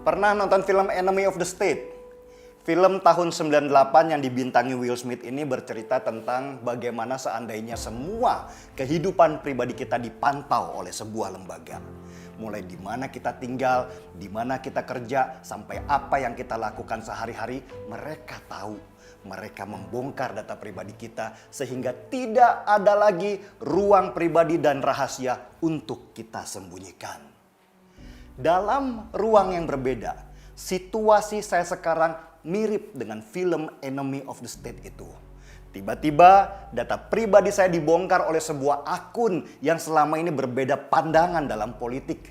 Pernah nonton film Enemy of the State? Film tahun 98 yang dibintangi Will Smith ini bercerita tentang bagaimana seandainya semua kehidupan pribadi kita dipantau oleh sebuah lembaga. Mulai di mana kita tinggal, di mana kita kerja, sampai apa yang kita lakukan sehari-hari, mereka tahu. Mereka membongkar data pribadi kita sehingga tidak ada lagi ruang pribadi dan rahasia untuk kita sembunyikan. Dalam ruang yang berbeda, situasi saya sekarang mirip dengan film Enemy of the State itu. Tiba-tiba data pribadi saya dibongkar oleh sebuah akun yang selama ini berbeda pandangan dalam politik.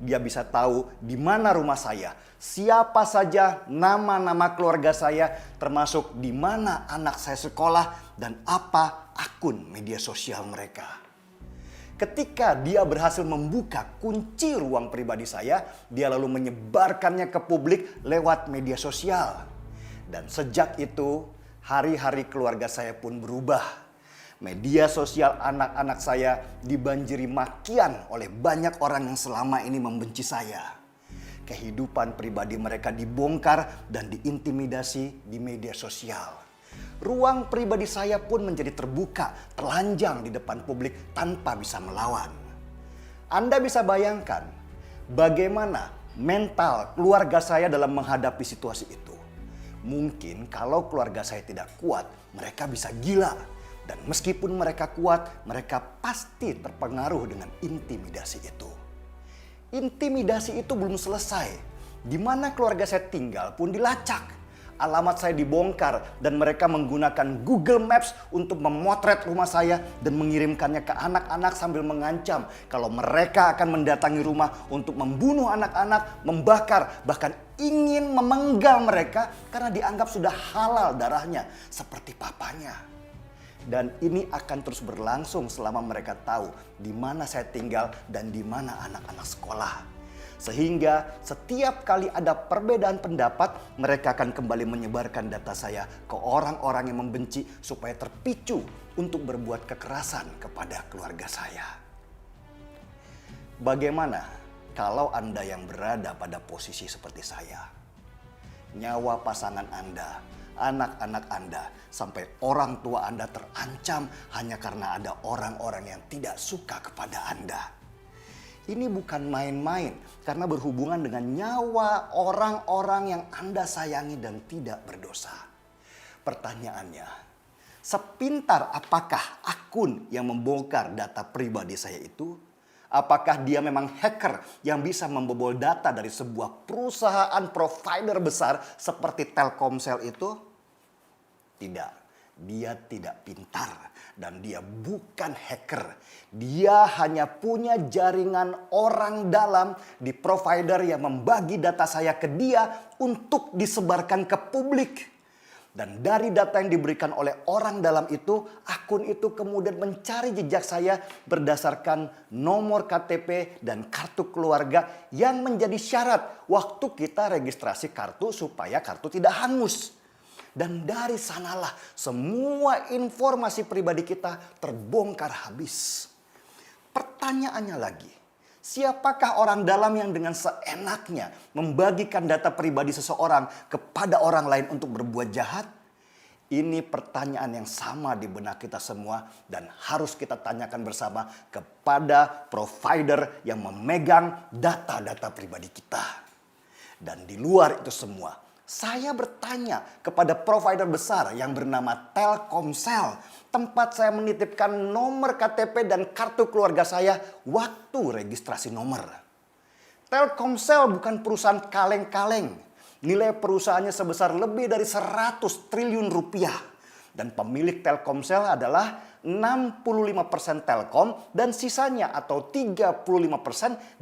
Dia bisa tahu di mana rumah saya, siapa saja nama-nama keluarga saya, termasuk di mana anak saya sekolah dan apa akun media sosial mereka. Ketika dia berhasil membuka kunci ruang pribadi saya, dia lalu menyebarkannya ke publik lewat media sosial. Dan sejak itu, hari-hari keluarga saya pun berubah. Media sosial anak-anak saya dibanjiri makian oleh banyak orang yang selama ini membenci saya. Kehidupan pribadi mereka dibongkar dan diintimidasi di media sosial. Ruang pribadi saya pun menjadi terbuka, telanjang di depan publik tanpa bisa melawan. Anda bisa bayangkan bagaimana mental keluarga saya dalam menghadapi situasi itu. Mungkin kalau keluarga saya tidak kuat, mereka bisa gila. Dan meskipun mereka kuat, mereka pasti terpengaruh dengan intimidasi itu. Intimidasi itu belum selesai. Di mana keluarga saya tinggal pun dilacak. Alamat saya dibongkar dan mereka menggunakan Google Maps untuk memotret rumah saya dan mengirimkannya ke anak-anak sambil mengancam kalau mereka akan mendatangi rumah untuk membunuh anak-anak, membakar, bahkan ingin memenggal mereka karena dianggap sudah halal darahnya seperti papanya. Dan ini akan terus berlangsung selama mereka tahu di mana saya tinggal dan di mana anak-anak sekolah. Sehingga setiap kali ada perbedaan pendapat, mereka akan kembali menyebarkan data saya ke orang-orang yang membenci supaya terpicu untuk berbuat kekerasan kepada keluarga saya. Bagaimana kalau Anda yang berada pada posisi seperti saya? Nyawa pasangan Anda, anak-anak Anda, sampai orang tua Anda terancam hanya karena ada orang-orang yang tidak suka kepada Anda. Ini bukan main-main karena berhubungan dengan nyawa orang-orang yang Anda sayangi dan tidak berdosa. Pertanyaannya, sepintar apakah akun yang membongkar data pribadi saya itu? Apakah dia memang hacker yang bisa membobol data dari sebuah perusahaan provider besar seperti Telkomsel itu? Tidak, dia tidak pintar dan dia bukan hacker. Dia hanya punya jaringan orang dalam di provider yang membagi data saya ke dia untuk disebarkan ke publik. Dan dari data yang diberikan oleh orang dalam itu, akun itu kemudian mencari jejak saya berdasarkan nomor KTP dan kartu keluarga yang menjadi syarat waktu kita registrasi kartu supaya kartu tidak hangus. Dan dari sanalah semua informasi pribadi kita terbongkar habis. Pertanyaannya lagi, siapakah orang dalam yang dengan seenaknya membagikan data pribadi seseorang kepada orang lain untuk berbuat jahat? Ini pertanyaan yang sama di benak kita semua dan harus kita tanyakan bersama kepada provider yang memegang data-data pribadi kita. Dan di luar itu semua, saya bertanya kepada provider besar yang bernama Telkomsel, tempat saya menitipkan nomor KTP dan kartu keluarga saya waktu registrasi nomor. Telkomsel bukan perusahaan kaleng-kaleng. Nilai perusahaannya sebesar lebih dari 100 triliun rupiah. Dan pemilik Telkomsel adalah 65% Telkom dan sisanya atau 35%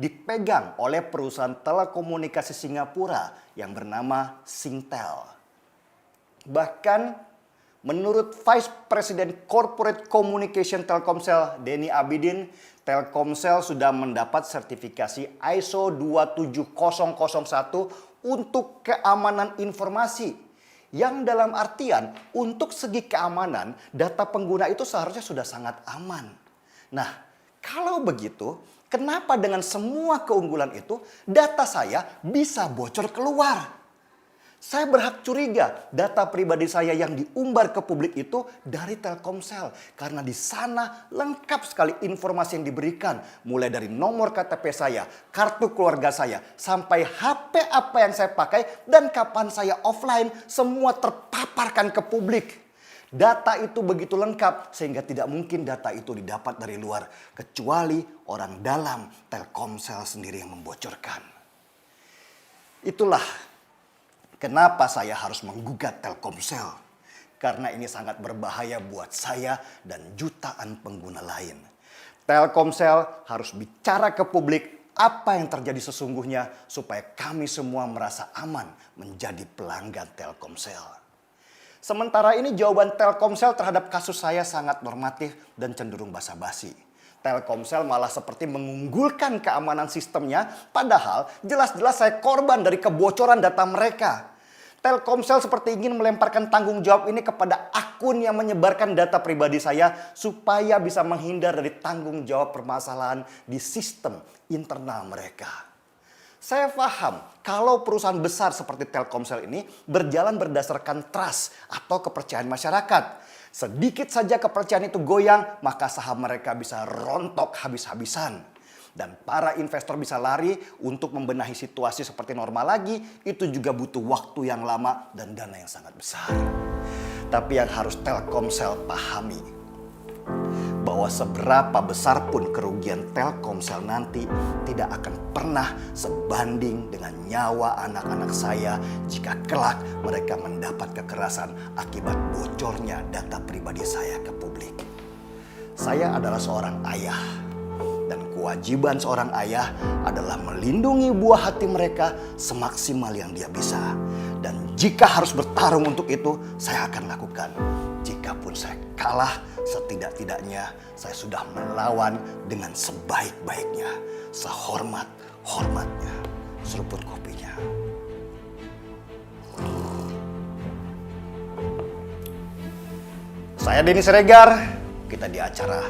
dipegang oleh perusahaan telekomunikasi Singapura yang bernama Singtel. Bahkan menurut Vice President Corporate Communication Telkomsel, Denny Abidin, Telkomsel sudah mendapat sertifikasi ISO 27001 untuk keamanan informasi. Yang dalam artian untuk segi keamanan data pengguna itu seharusnya sudah sangat aman. Nah, Kalau begitu, kenapa dengan semua keunggulan itu data saya bisa bocor keluar? Saya berhak curiga data pribadi saya yang diumbar ke publik itu dari Telkomsel. Karena di sana lengkap sekali informasi yang diberikan. Mulai dari nomor KTP saya, kartu keluarga saya, sampai HP apa yang saya pakai dan kapan saya offline, semua terpaparkan ke publik. Data itu begitu lengkap sehingga tidak mungkin data itu didapat dari luar. Kecuali orang dalam Telkomsel sendiri yang membocorkan. Itulah kenapa saya harus menggugat Telkomsel? Karena ini sangat berbahaya buat saya dan jutaan pengguna lain. Telkomsel harus bicara ke publik apa yang terjadi sesungguhnya supaya kami semua merasa aman menjadi pelanggan Telkomsel. Sementara ini jawaban Telkomsel terhadap kasus saya sangat normatif dan cenderung basa-basi. Telkomsel malah seperti mengunggulkan keamanan sistemnya, padahal jelas-jelas saya korban dari kebocoran data mereka. Telkomsel seperti ingin melemparkan tanggung jawab ini kepada akun yang menyebarkan data pribadi saya supaya bisa menghindar dari tanggung jawab permasalahan di sistem internal mereka. Saya paham kalau perusahaan besar seperti Telkomsel ini berjalan berdasarkan trust atau kepercayaan masyarakat. Sedikit saja kepercayaan itu goyang, maka saham mereka bisa rontok habis-habisan. Dan para investor bisa lari untuk membenahi situasi seperti normal lagi. Itu juga butuh waktu yang lama dan dana yang sangat besar. Tapi yang harus Telkomsel pahami, bahwa seberapa besar pun kerugian Telkomsel nanti tidak akan pernah sebanding dengan nyawa anak-anak saya jika kelak mereka mendapat kekerasan akibat bocornya data pribadi saya ke publik. Saya adalah seorang ayah. Dan kewajiban seorang ayah adalah melindungi buah hati mereka semaksimal yang dia bisa. Dan jika harus bertarung untuk itu, saya akan lakukan. Jikapun saya kalah, setidak-tidaknya saya sudah melawan dengan sebaik-baiknya. Sehormat-hormatnya. Seruput kopinya. Saya Denny Siregar, kita di acara